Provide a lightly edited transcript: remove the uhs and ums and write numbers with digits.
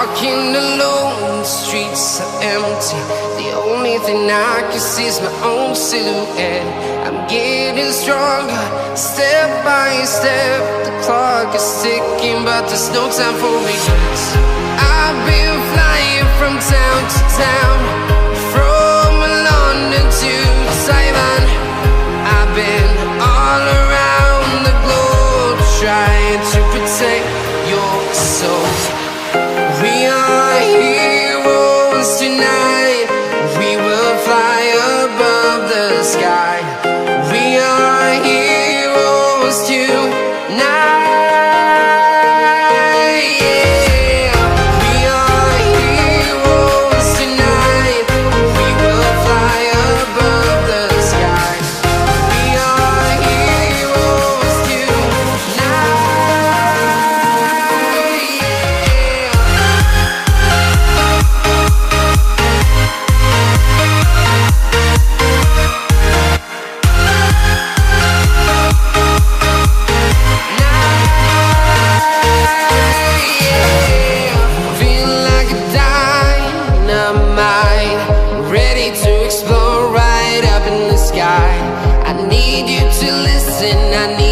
walking alone, the streets are empty. The only thing I can see is my own silhouette. I'm getting stronger, step by step. The clock is ticking, but there's no time for regrets. I've been flying from town to town, from London to Taiwan. I've been all around the globe, trying to protect your soul. We are heroes tonight. We will fly above the sky. We are heroes tonight. I need you to listen, I need